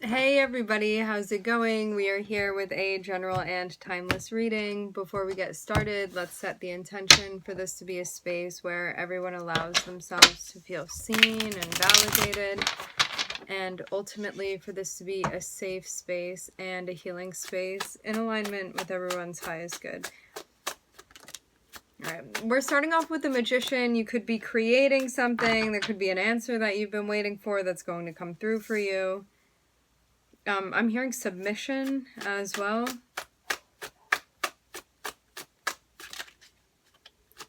Hey everybody, how's it going? We are here with a general and timeless reading. Before we get started, let's set the intention for this to be a space where everyone allows themselves to feel seen and validated, and ultimately for this to be a safe space and a healing space in alignment with everyone's highest good. Alright, we're starting off with the Magician. You could be creating something. There could be an answer that you've been waiting for that's going to come through for you. I'm hearing submission as well.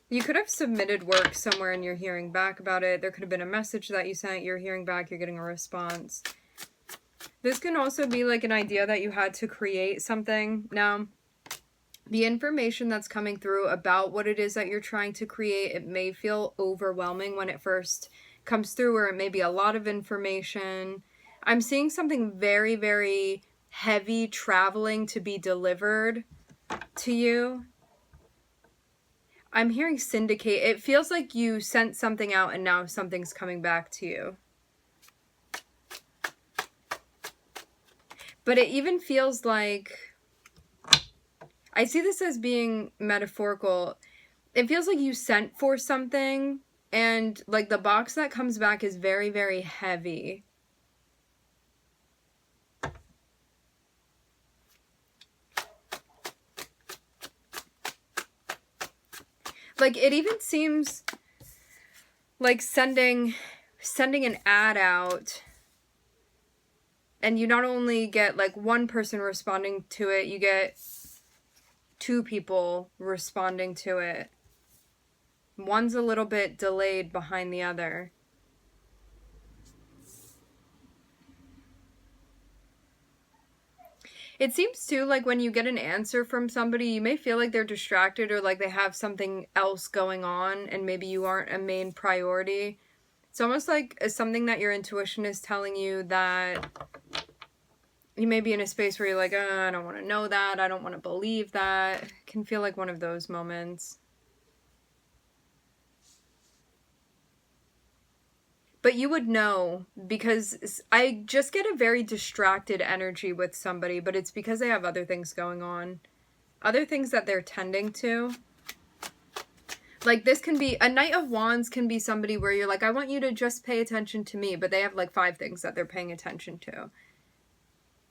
You could have submitted work somewhere and you're hearing back about it. There could have been a message that you sent, you're hearing back, you're getting a response. This can also be like an idea that you had to create something. Now, the information that's coming through about what it is that you're trying to create, it may feel overwhelming when it first comes through, or it may be a lot of information. I'm seeing something very, very heavy traveling to be delivered to you. I'm hearing syndicate. It feels like you sent something out and now something's coming back to you. But it even feels like, I see this as being metaphorical. It feels like you sent for something and like the box that comes back is very, very heavy. Like, it even seems like sending an ad out, and you not only get like one person responding to it, you get two people responding to it. One's a little bit delayed behind the other. It seems too like when you get an answer from somebody, you may feel like they're distracted or like they have something else going on and maybe you aren't a main priority. It's almost like something that your intuition is telling you that you may be in a space where you're like, I don't want to know that. I don't want to believe that. It can feel like one of those moments. But you would know, because I just get a very distracted energy with somebody, but it's because they have other things going on. Other things that they're tending to. Like, this can be, a Knight of Wands can be somebody where you're like, I want you to just pay attention to me, but they have like 5 things that they're paying attention to.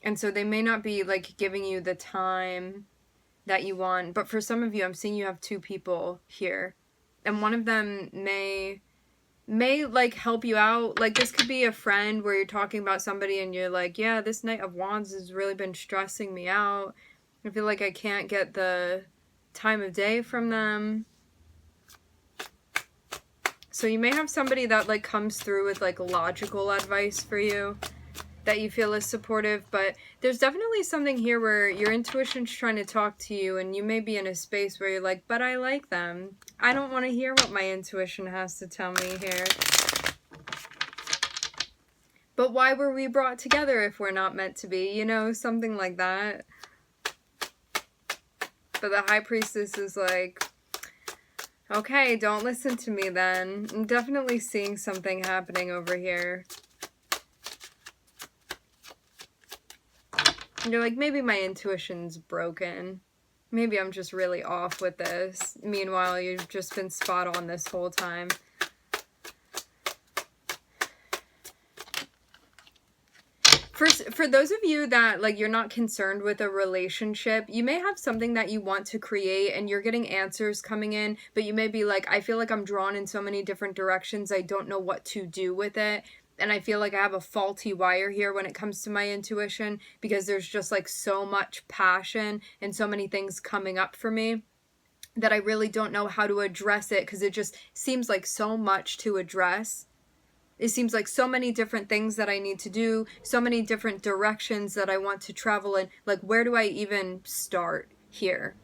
And so they may not be like giving you the time that you want. But for some of you, I'm seeing you have 2 people here. And one of them may like help you out. Like, this could be a friend where you're talking about somebody and you're like, yeah, this Knight of Wands has really been stressing me out. I feel like I can't get the time of day from them. So you may have somebody that like comes through with like logical advice for you that you feel is supportive, but there's definitely something here where your intuition's trying to talk to you and you may be in a space where you're like, but I like them. I don't want to hear what my intuition has to tell me here. But why were we brought together if we're not meant to be? You know, something like that. But the High Priestess is like, okay, don't listen to me then. I'm definitely seeing something happening over here. And you're like, maybe my intuition's broken. Maybe I'm just really off with this. Meanwhile, you've just been spot on this whole time. For those of you that, like, you're not concerned with a relationship, you may have something that you want to create and you're getting answers coming in, but you may be like, I feel like I'm drawn in so many different directions, I don't know what to do with it. And I feel like I have a faulty wire here when it comes to my intuition because there's just like so much passion and so many things coming up for me that I really don't know how to address it because it just seems like so much to address. It seems like so many different things that I need to do, so many different directions that I want to travel in. Like, where do I even start here?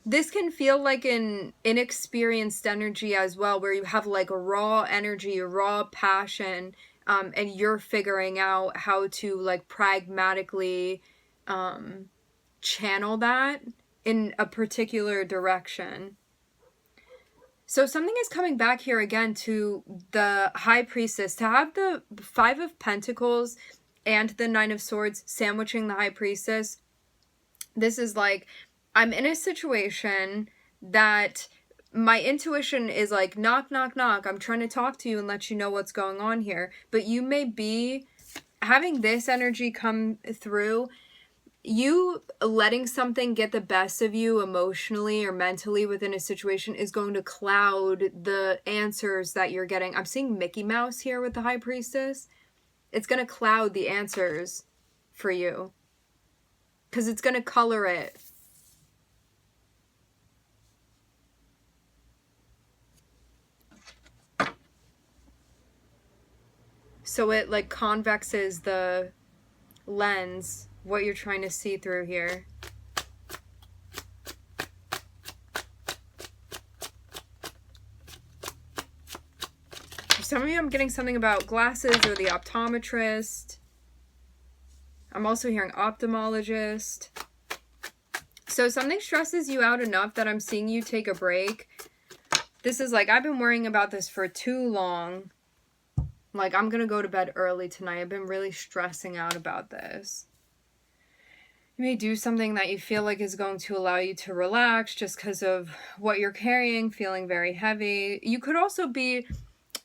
This can feel like an inexperienced energy as well, where you have like a raw energy, a raw passion, and you're figuring out how to like pragmatically channel that in a particular direction. So something is coming back here again to the High Priestess. To have the Five of Pentacles and the Nine of Swords sandwiching the High Priestess, this is like, I'm in a situation that my intuition is like, knock, knock, knock. I'm trying to talk to you and let you know what's going on here. But you may be having this energy come through. You letting something get the best of you emotionally or mentally within a situation is going to cloud the answers that you're getting. I'm seeing Mickey Mouse here with the High Priestess. It's going to cloud the answers for you because it's going to color it. So it like convexes the lens, what you're trying to see through here. For some of you, I'm getting something about glasses or the optometrist. I'm also hearing ophthalmologist. So something stresses you out enough that I'm seeing you take a break. This is like, I've been worrying about this for too long. Like, I'm going to go to bed early tonight. I've been really stressing out about this. You may do something that you feel like is going to allow you to relax just because of what you're carrying, feeling very heavy. You could also be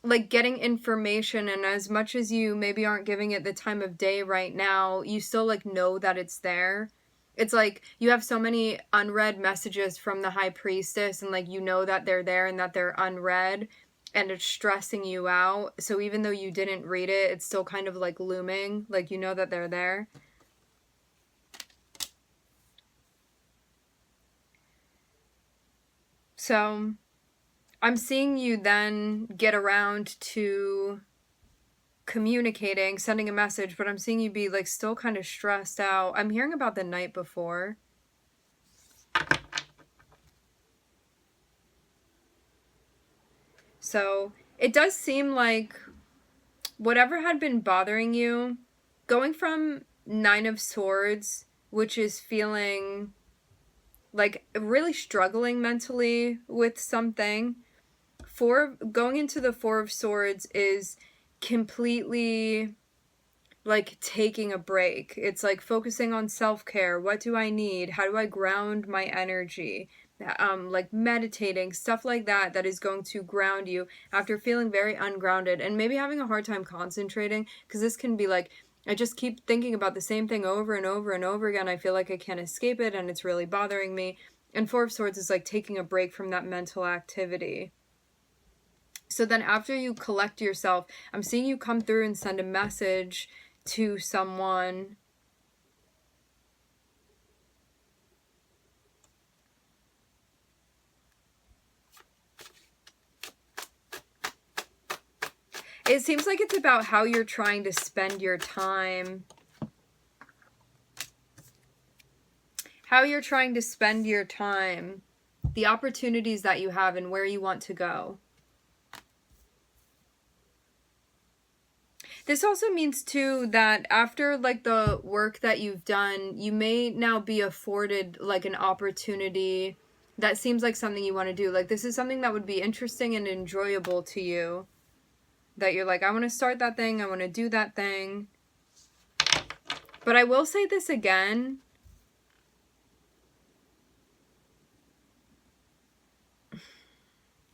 like getting information, and as much as you maybe aren't giving it the time of day right now, you still like know that it's there. It's like you have so many unread messages from the High Priestess, and like you know that they're there and that they're unread, and it's stressing you out. So even though you didn't read it, it's still kind of like looming, like you know that they're there. So I'm seeing you then get around to communicating, sending a message, but I'm seeing you be like still kind of stressed out. I'm hearing about the night before. So it does seem like whatever had been bothering you, going from Nine of Swords, which is feeling like really struggling mentally with something, going into the Four of Swords is completely like taking a break. It's like focusing on self-care. What do I need? How do I ground my energy? Like meditating, stuff like that, that is going to ground you after feeling very ungrounded and maybe having a hard time concentrating, because this can be like, I just keep thinking about the same thing over and over and over again. I feel like I can't escape it and it's really bothering me. And Four of Swords is like taking a break from that mental activity. So then after you collect yourself, I'm seeing you come through and send a message to someone. It seems like it's about how you're trying to spend your time. How you're trying to spend your time. The opportunities that you have and where you want to go. This also means too that after like the work that you've done, you may now be afforded like an opportunity that seems like something you want to do. Like this is something that would be interesting and enjoyable to you. That you're like, I want to start that thing, I want to do that thing. But I will say this again.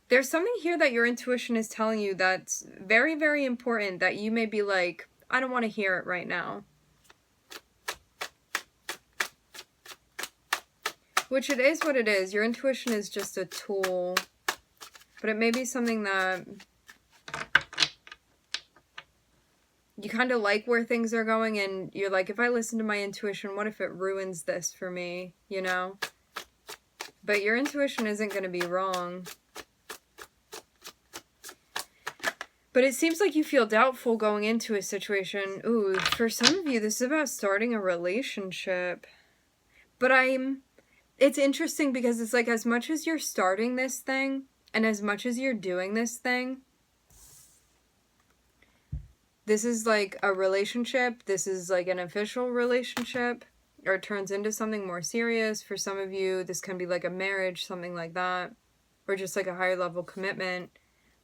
There's something here that your intuition is telling you that's very, very important, that you may be like, I don't want to hear it right now. Which it is what it is. Your intuition is just a tool. But it may be something that you kind of like where things are going, and you're like, if I listen to my intuition, what if it ruins this for me, you know? But your intuition isn't going to be wrong. But it seems like you feel doubtful going into a situation. Ooh, for some of you, this is about starting a relationship. But it's interesting because it's like, as much as you're starting this thing, and as much as you're doing this thing, this is like a relationship. This is like an official relationship, or it turns into something more serious. For some of you, this can be like a marriage, something like that. or just like a higher level commitment.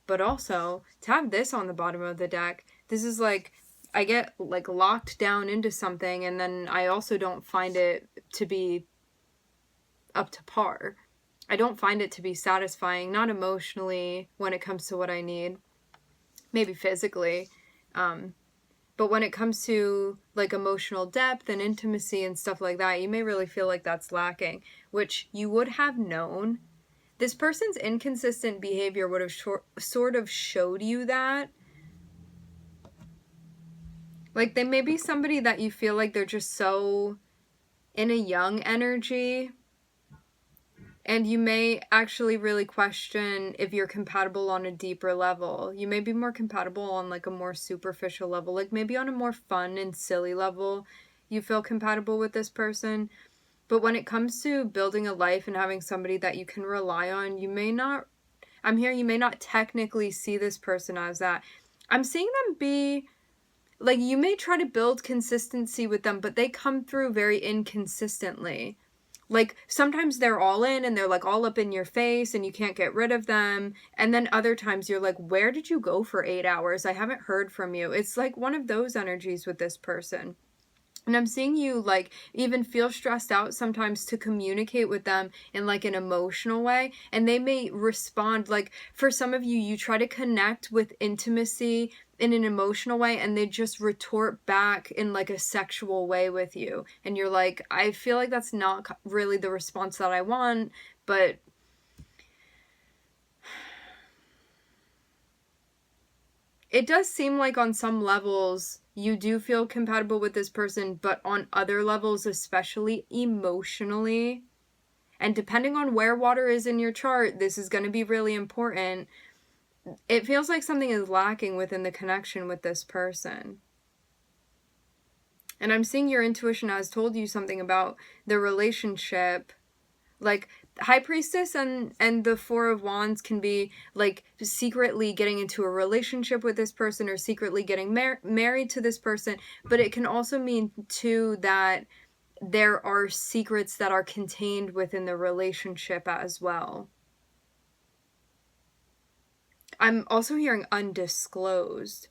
But also, to have this on the bottom of the deck, this is like, I get like locked down into something, and then I also don't find it to be up to par. I don't find it to be satisfying, not emotionally when it comes to what I need, maybe physically. But when it comes to like emotional depth and intimacy and stuff like that, you may really feel like that's lacking, which you would have known. This person's inconsistent behavior would have sort of showed you that. Like, they may be somebody that you feel like they're just so in a young energy, and you may actually really question if you're compatible on a deeper level. You may be more compatible on like a more superficial level, like maybe on a more fun and silly level you feel compatible with this person. But when it comes to building a life and having somebody that you can rely on, you may not, you may not technically see this person as that. I'm seeing them be, like, you may try to build consistency with them, but they come through very inconsistently. Like, sometimes they're all in and they're like all up in your face and you can't get rid of them. And then other times you're like, where did you go for 8 hours? I haven't heard from you. It's like one of those energies with this person. And I'm seeing you like even feel stressed out sometimes to communicate with them in like an emotional way. And they may respond, like for some of you, you try to connect with intimacy in an emotional way and they just retort back in like a sexual way with you. And you're like, I feel like that's not really the response that I want, but it does seem like on some levels you do feel compatible with this person, but on other levels, especially emotionally, and depending on where water is in your chart, this is going to be really important. It feels like something is lacking within the connection with this person. And I'm seeing your intuition has told you something about the relationship. Like, High Priestess and the Four of Wands can be like secretly getting into a relationship with this person or secretly getting married to this person, but it can also mean too that there are secrets that are contained within the relationship as well. I'm also hearing undisclosed.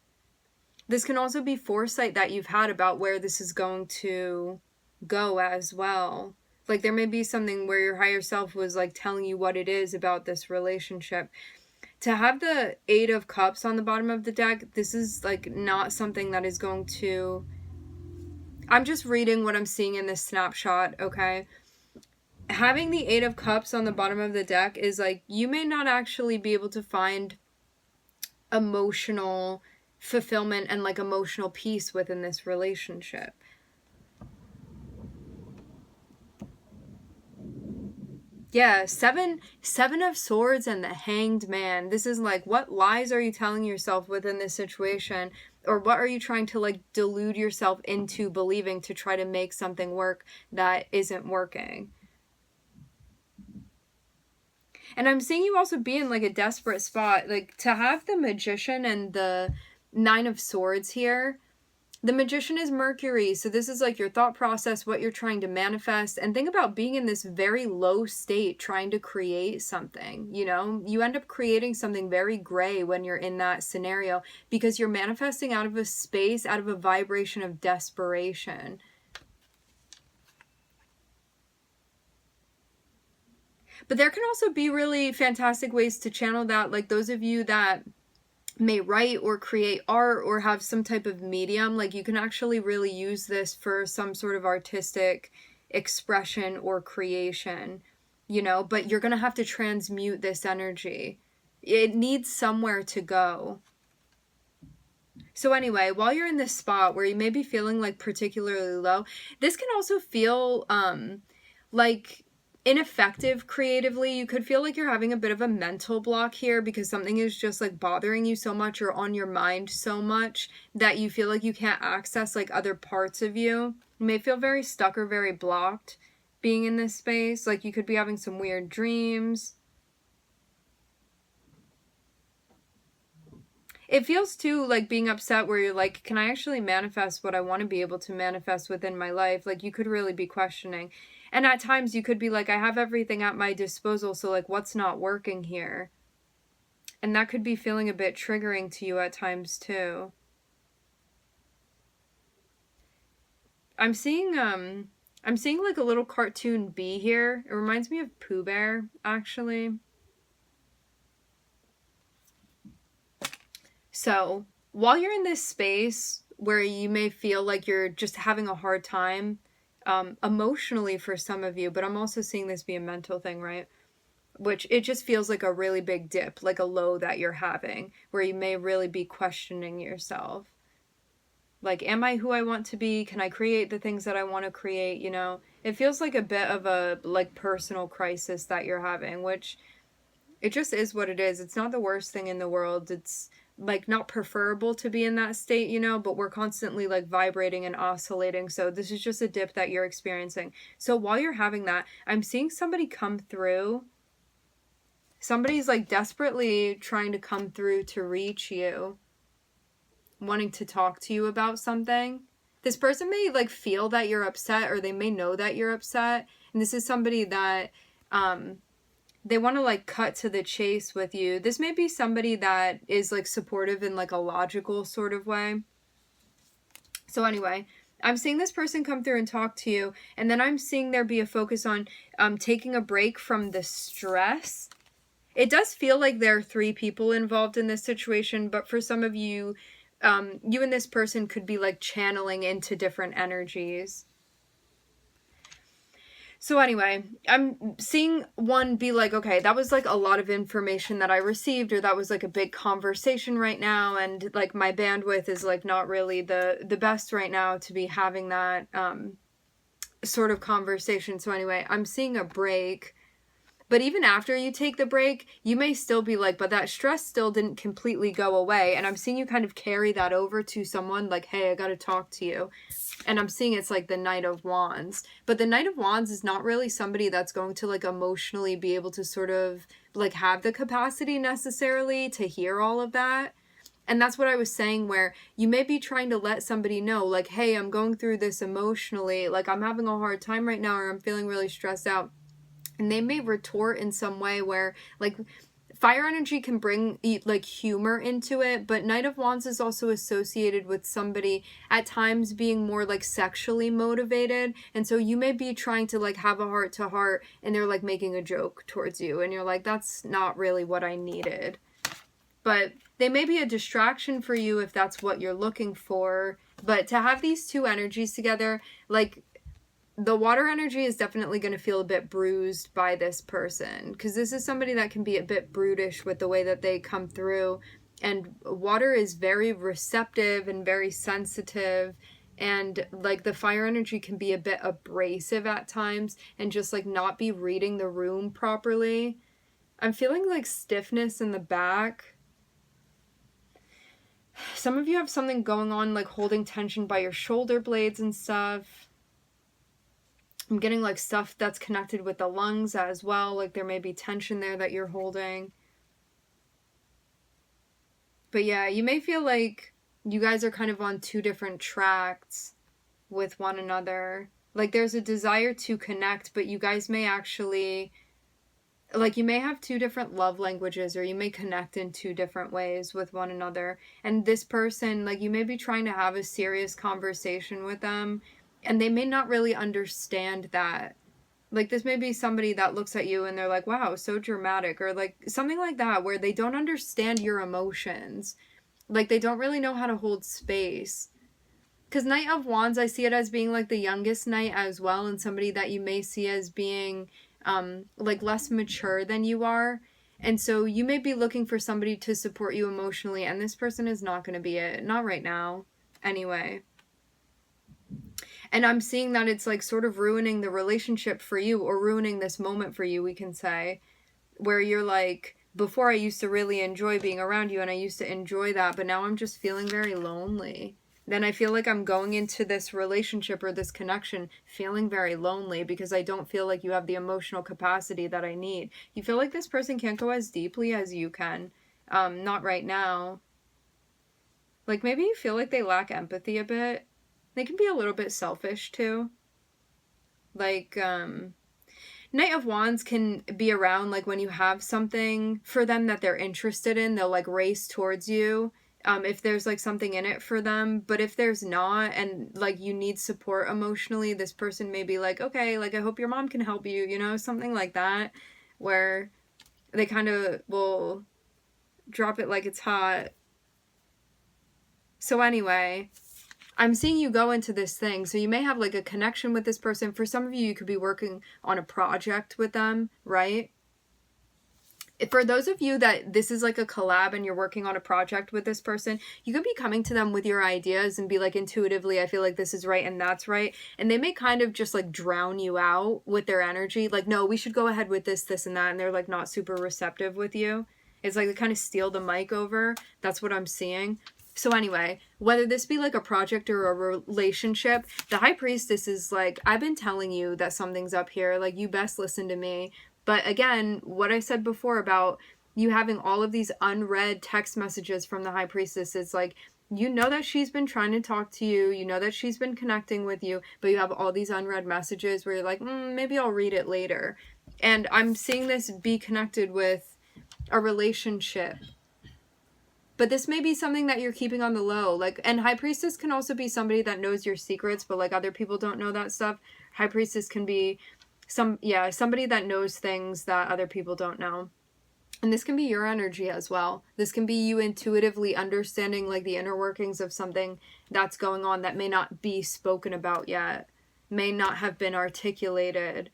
This can also be foresight that you've had about where this is going to go as well. Like, there may be something where your higher self was like telling you what it is about this relationship. To have the Eight of Cups on the bottom of the deck, this is like not something that is going to... I'm just reading what I'm seeing in this snapshot, okay? Having the Eight of Cups on the bottom of the deck is like, you may not actually be able to find emotional fulfillment and like emotional peace within this relationship. Yeah, seven of swords and the Hanged Man. This is like, what lies are you telling yourself within this situation? Or what are you trying to like delude yourself into believing to try to make something work that isn't working? And I'm seeing you also be in like a desperate spot. Like, to have the Magician and the Nine of Swords here, the Magician is Mercury, so this is like your thought process, what you're trying to manifest, and think about being in this very low state trying to create something, you know? You end up creating something very gray when you're in that scenario because you're manifesting out of a space, out of a vibration of desperation. But there can also be really fantastic ways to channel that, like those of you that may write or create art or have some type of medium, like you can actually really use this for some sort of artistic expression or creation, you know, but you're gonna have to transmute this energy. It needs somewhere to go. So anyway, while you're in this spot where you may be feeling like particularly low, this can also feel like ineffective creatively. You could feel like you're having a bit of a mental block here because something is just like bothering you so much or on your mind so much that you feel like you can't access like other parts of you. You may feel very stuck or very blocked being in this space. Like, you could be having some weird dreams. It feels too like being upset where you're like, can I actually manifest what I want to be able to manifest within my life? Like, you could really be questioning. And at times you could be like, I have everything at my disposal, so like what's not working here? And that could be feeling a bit triggering to you at times too. I'm seeing like a little cartoon bee here. It reminds me of Pooh Bear, actually. So, while you're in this space where you may feel like you're just having a hard time emotionally for some of you, but I'm also seeing this be a mental thing, right? Which it just feels like a really big dip, like a low that you're having, where you may really be questioning yourself. Like, am I who I want to be? Can I create the things that I want to create? You know, it feels like a bit of a like personal crisis that you're having, which it just is what it is. It's not the worst thing in the world. It's like not preferable to be in that state, you know, but we're constantly like vibrating and oscillating. So this is just a dip that you're experiencing. So while you're having that, I'm seeing somebody come through. Somebody's like desperately trying to come through to reach you, wanting to talk to you about something. This person may like feel that you're upset, or they may know that you're upset. And this is somebody that they want to like cut to the chase with you. This may be somebody that is like supportive in like a logical sort of way. So anyway, I'm seeing this person come through and talk to you, and then I'm seeing there be a focus on taking a break from the stress. It does feel like there are 3 people involved in this situation, but for some of you, you and this person could be like channeling into different energies. So anyway, I'm seeing one be like, okay, that was like a lot of information that I received, or that was like a big conversation right now, and like my bandwidth is like not really the best right now to be having that sort of conversation. So anyway, I'm seeing a break. But even after you take the break, you may still be like, but that stress still didn't completely go away. And I'm seeing you kind of carry that over to someone like, hey, I got to talk to you. And I'm seeing it's like the Knight of Wands. But the Knight of Wands is not really somebody that's going to like emotionally be able to sort of like have the capacity necessarily to hear all of that. And that's what I was saying, where you may be trying to let somebody know, like, hey, I'm going through this emotionally. Like, I'm having a hard time right now, or I'm feeling really stressed out. And they may retort in some way where, like, fire energy can bring, like, humor into it, but Knight of Wands is also associated with somebody at times being more, like, sexually motivated. And so you may be trying to, like, have a heart-to-heart, and they're, like, making a joke towards you. And you're like, that's not really what I needed. But they may be a distraction for you if that's what you're looking for. But to have these 2 energies together, like, the water energy is definitely going to feel a bit bruised by this person, because this is somebody that can be a bit brutish with the way that they come through. And water is very receptive and very sensitive, and like the fire energy can be a bit abrasive at times and just like not be reading the room properly. I'm feeling like stiffness in the back. Some of you have something going on, like holding tension by your shoulder blades and stuff. I'm getting like stuff that's connected with the lungs as well. Like there may be tension there that you're holding. But yeah, you may feel like you guys are kind of on 2 different tracks with one another. Like there's a desire to connect, but you guys may actually, like you may have 2 different love languages, or you may connect in 2 different ways with one another. And this person, like you may be trying to have a serious conversation with them, and they may not really understand that. Like this may be somebody that looks at you and they're like, wow, so dramatic, or like something like that, where they don't understand your emotions. Like they don't really know how to hold space. Because Knight of Wands, I see it as being like the youngest knight as well, and somebody that you may see as being like less mature than you are. And so you may be looking for somebody to support you emotionally, and this person is not going to be it. Not right now. Anyway. And I'm seeing that it's like sort of ruining the relationship for you, or ruining this moment for you, we can say, where you're like, before I used to really enjoy being around you and I used to enjoy that, but now I'm just feeling very lonely. Then I feel like I'm going into this relationship or this connection feeling very lonely, because I don't feel like you have the emotional capacity that I need. You feel like this person can't go as deeply as you can. Not right now. Like maybe you feel like they lack empathy a bit. They can be a little bit selfish too. Like, Knight of Wands can be around, like, when you have something for them that they're interested in, they'll, like, race towards you. If there's, like, something in it for them. But if there's not, and, like, you need support emotionally, this person may be like, okay, like, I hope your mom can help you, you know, something like that, where they kind of will drop it like it's hot. So anyway, I'm seeing you go into this thing. So you may have, like, a connection with this person. For some of you, you could be working on a project with them, right? For those of you that this is like a collab and you're working on a project with this person, you could be coming to them with your ideas and be like, intuitively, I feel like this is right and that's right. And they may kind of just like drown you out with their energy. Like, no, we should go ahead with this, this, and that. And they're like not super receptive with you. It's like they kind of steal the mic over. That's what I'm seeing. So anyway, whether this be like a project or a relationship, the High Priestess is like, I've been telling you that something's up here. Like, you best listen to me. But again, what I said before about you having all of these unread text messages from the High Priestess, it's like, you know that she's been trying to talk to you. You know that she's been connecting with you. But you have all these unread messages where you're like, maybe I'll read it later. And I'm seeing this be connected with a relationship. But this may be something that you're keeping on the low. Like, and High Priestess can also be somebody that knows your secrets, but like other people don't know that stuff. High Priestess can be somebody that knows things that other people don't know. And this can be your energy as well. This can be you intuitively understanding like the inner workings of something that's going on that may not be spoken about yet, may not have been articulated.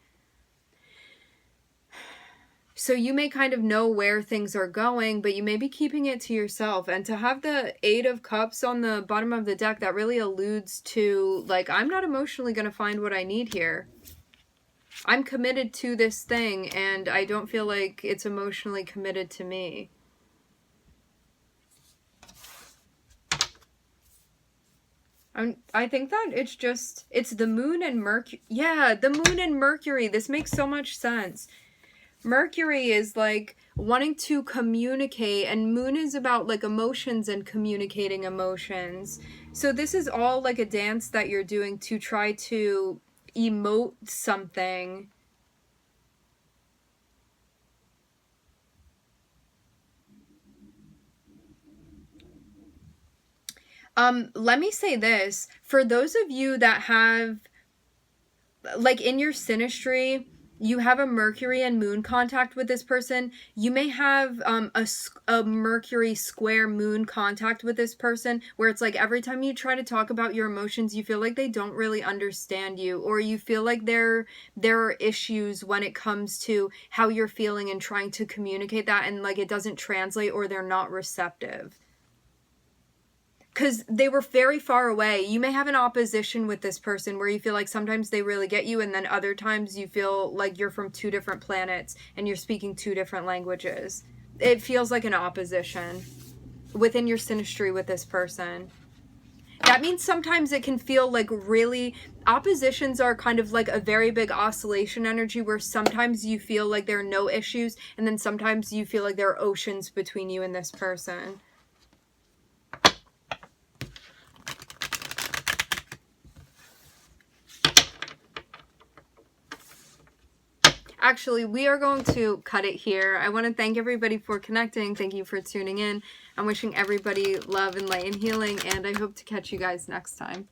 So you may kind of know where things are going, but you may be keeping it to yourself. And to have the Eight of Cups on the bottom of the deck, that really alludes to, like, I'm not emotionally going to find what I need here. I'm committed to this thing, and I don't feel like it's emotionally committed to me. I think that it's the moon and Mercury. Yeah, the moon and Mercury. This makes so much sense. Mercury is like wanting to communicate, and moon is about like emotions and communicating emotions. So this is all like a dance that you're doing to try to emote something. Let me say this. For those of you that have, like, in your synastry, you have a Mercury and moon contact with this person, you may have a Mercury square moon contact with this person, where it's like every time you try to talk about your emotions, you feel like they don't really understand you, or you feel like there are issues when it comes to how you're feeling and trying to communicate that, and like it doesn't translate, or they're not receptive. Because they were very far away. You may have an opposition with this person where you feel like sometimes they really get you, and then other times you feel like you're from two different planets and you're speaking two different languages. It feels like an opposition within your synastry with this person. That means sometimes it can feel like really, oppositions are kind of like a very big oscillation energy, where sometimes you feel like there are no issues, and then sometimes you feel like there are oceans between you and this person. Actually, we are going to cut it here. I want to thank everybody for connecting. Thank you for tuning in. I'm wishing everybody love and light and healing, and I hope to catch you guys next time.